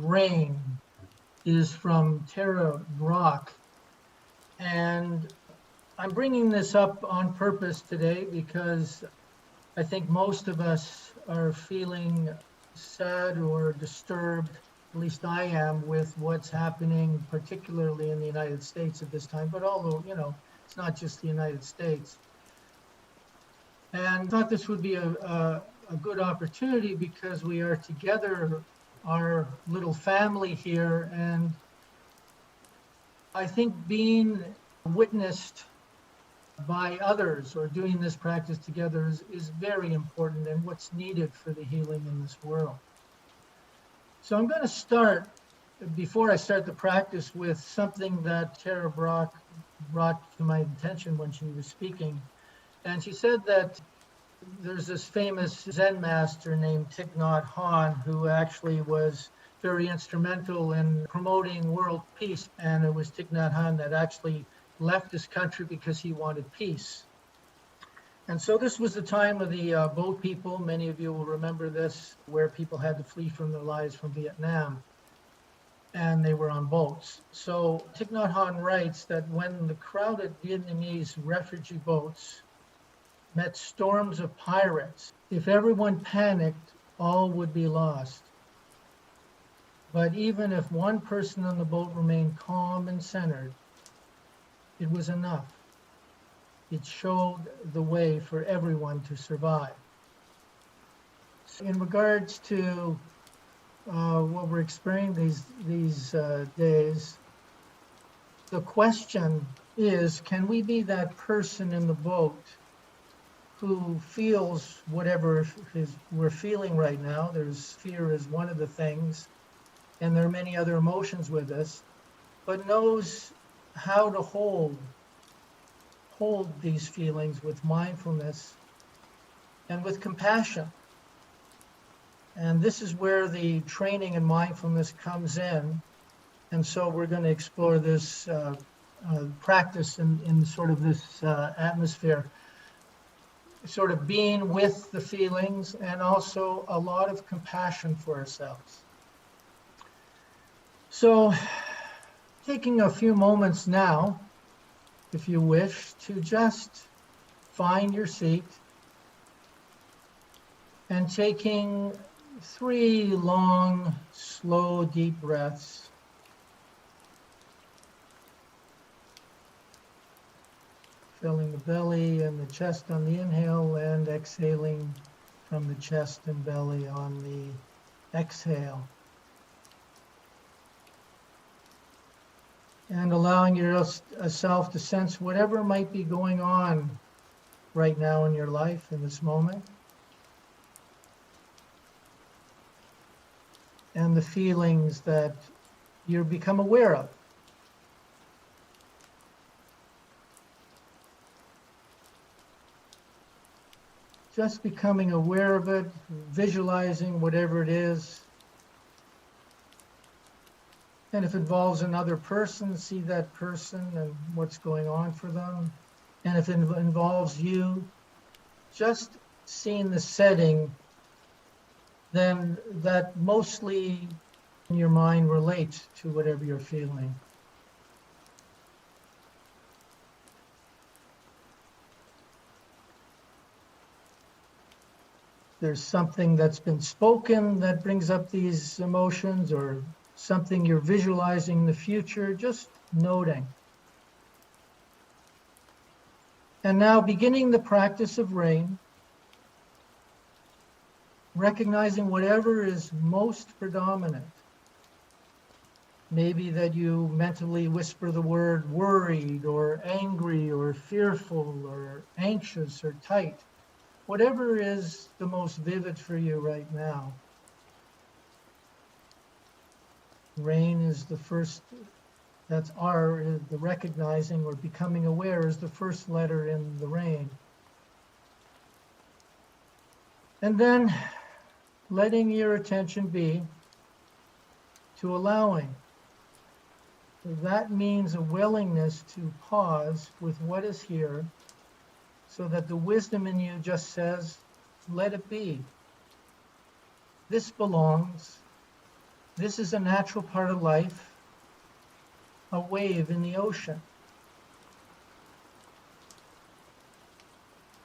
Rain is from Tara Brach. And I'm bringing this up on purpose today because I think most of us are feeling sad or disturbed, at least I am, with what's happening, particularly in the United States at this time. But although, it's not just the United States. And I thought this would be a good opportunity because we are together, our little family here. And I think being witnessed by others or doing this practice together is very important and what's needed for the healing in this world. So I'm going to start, before I start the practice, with something that Tara Brach brought to my attention when she was speaking. And she said that there's this famous Zen master named Thich Nhat Hanh who actually was very instrumental in promoting world peace. And it was Thich Nhat Hanh that actually left his country because he wanted peace. And so this was the time of the boat people. Many of you will remember this, where people had to flee from their lives from Vietnam, and they were on boats. So Thich Nhat Hanh writes that when the crowded Vietnamese refugee boats met storms of pirates, if everyone panicked, all would be lost. But even if one person on the boat remained calm and centered, it was enough. It showed the way for everyone to survive. So in regards to what we're experiencing these days, the question is, can we be that person in the boat who feels whatever we're feeling right now? There's fear is one of the things, and there are many other emotions with us, but knows how to hold these feelings with mindfulness and with compassion. And this is where the training in mindfulness comes in. And so we're going to explore this practice in sort of this atmosphere, sort of being with the feelings and also a lot of compassion for ourselves. So taking a few moments now, if you wish, to just find your seat and taking 3 long, slow, deep breaths. Filling the belly and the chest on the inhale and exhaling from the chest and belly on the exhale. And allowing yourself to sense whatever might be going on right now in your life in this moment. And the feelings that you become aware of. Just becoming aware of it, visualizing whatever it is. And if it involves another person, see that person and what's going on for them. And if it involves you, just seeing the setting, then that mostly in your mind relates to whatever you're feeling. There's something that's been spoken that brings up these emotions, or something you're visualizing in the future, just noting. And now beginning the practice of rain, recognizing whatever is most predominant. Maybe that you mentally whisper the word worried or angry or fearful or anxious or tight. Whatever is the most vivid for you right now. Rain is the first, that's R, the recognizing or becoming aware is the first letter in the rain. And then letting your attention be to allowing. That means a willingness to pause with what is here, so that the wisdom in you just says, let it be. This belongs. This is a natural part of life, a wave in the ocean.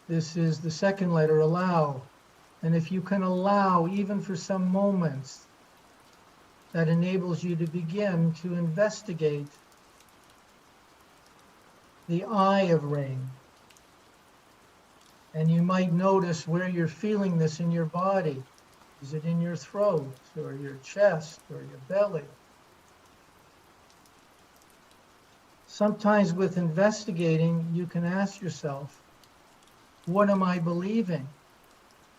This is the second letter, allow. And if you can allow, even for some moments, that enables you to begin to investigate the eye of rain. And you might notice where you're feeling this in your body. Is it in your throat or your chest or your belly? Sometimes with investigating, you can ask yourself, what am I believing?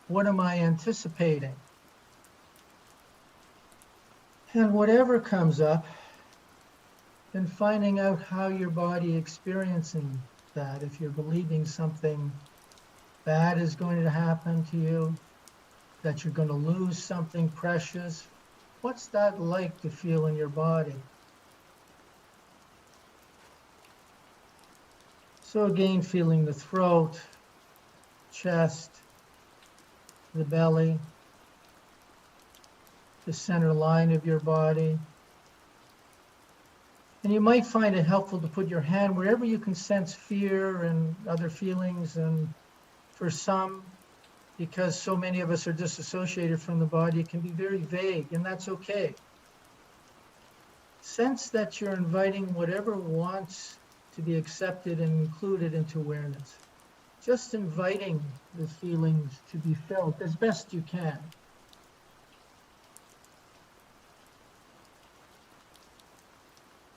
What am I anticipating? And whatever comes up, then finding out how your body experiencing that. If you're believing something bad is going to happen to you, that you're going to lose something precious, what's that like to feel in your body? So again, feeling the throat, chest, the belly, the center line of your body. And you might find it helpful to put your hand wherever you can sense fear and other feelings. And for some, because so many of us are disassociated from the body, it can be very vague, and that's okay. Sense that you're inviting whatever wants to be accepted and included into awareness. Just inviting the feelings to be felt as best you can.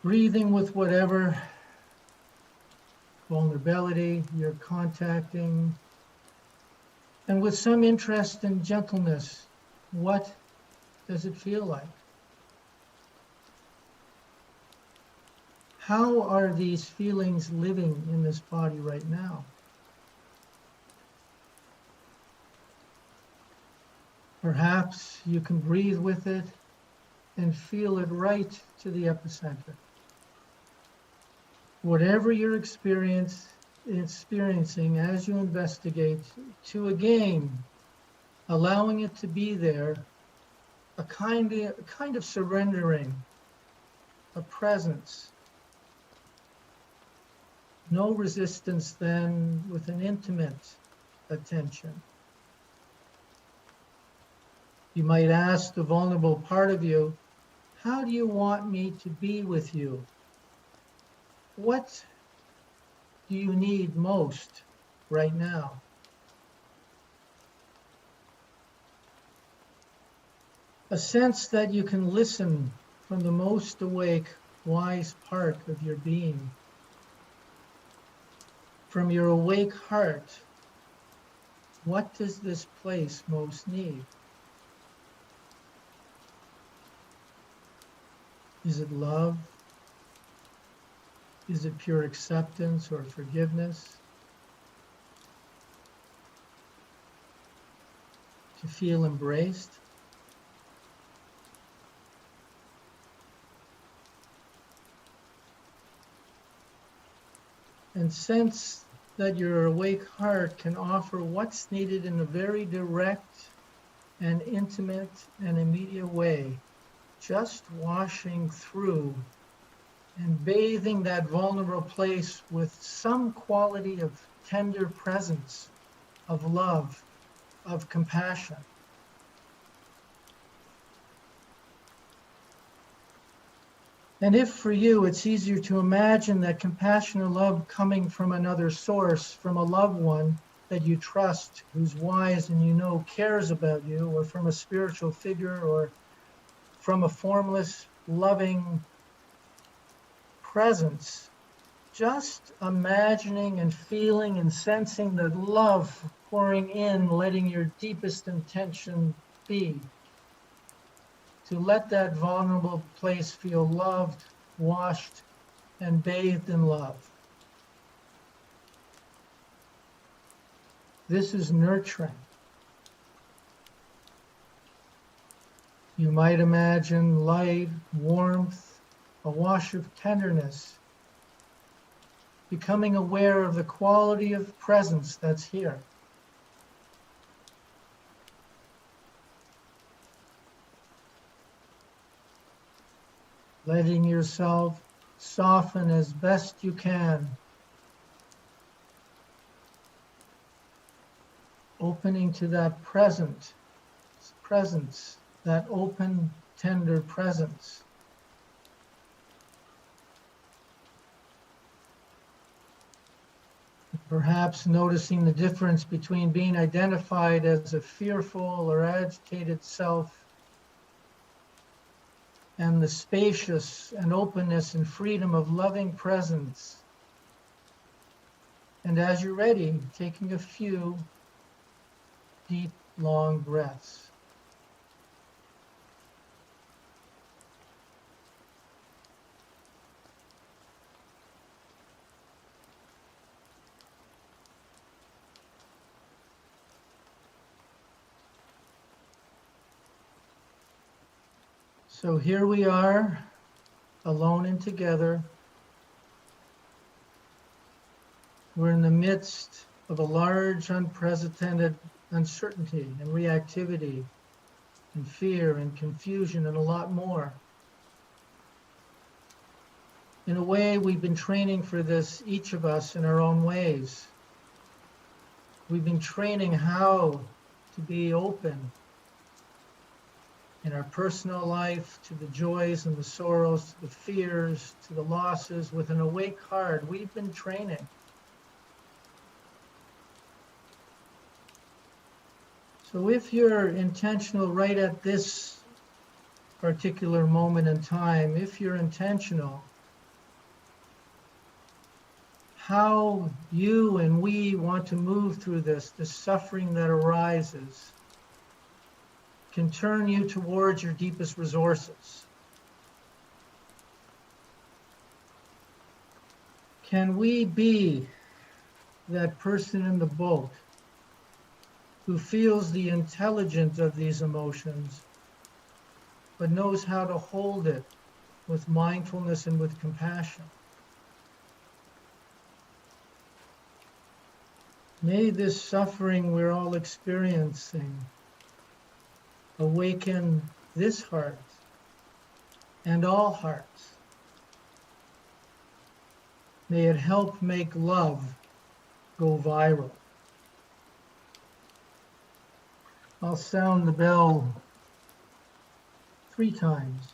Breathing with whatever vulnerability you're contacting, and with some interest and gentleness, what does it feel like? How are these feelings living in this body right now? Perhaps you can breathe with it and feel it right to the epicenter. Whatever you're experiencing as you investigate, to again, allowing it to be there, a kind of surrendering, a presence. No resistance then, with an intimate attention. You might ask the vulnerable part of you, how do you want me to be with you? What do you need most right now? A sense that you can listen from the most awake, wise part of your being. From your awake heart, what does this place most need? Is it love? Is it pure acceptance or forgiveness? To feel embraced? And sense that your awake heart can offer what's needed in a very direct and intimate and immediate way, just washing through and bathing that vulnerable place with some quality of tender presence, of love, of compassion. And if for you it's easier to imagine that compassion or love coming from another source, from a loved one that you trust, who's wise and you know cares about you, or from a spiritual figure, or from a formless, loving presence, just imagining and feeling and sensing that love pouring in, letting your deepest intention be. To let that vulnerable place feel loved, washed, and bathed in love. This is nurturing. You might imagine light, warmth, a wash of tenderness, becoming aware of the quality of presence that's here. letting yourself soften as best you can, opening to that presence, that open, tender presence. Perhaps noticing the difference between being identified as a fearful or agitated self and the spacious and openness and freedom of loving presence. And as you're ready, taking a few deep, long breaths. So here we are, alone and together. We're in the midst of a large, unprecedented uncertainty and reactivity and fear and confusion and a lot more. In a way, we've been training for this, each of us in our own ways. We've been training how to be open in our personal life to the joys and the sorrows, to the fears, to the losses with an awake heart. We've been training. So if you're intentional right at this particular moment in time, if you're intentional, how you and we want to move through this, the suffering that arises, can turn you towards your deepest resources. Can we be that person in the boat who feels the intelligence of these emotions, but knows how to hold it with mindfulness and with compassion? May this suffering we're all experiencing awaken this heart and all hearts. May it help make love go viral. I'll sound the bell 3 times.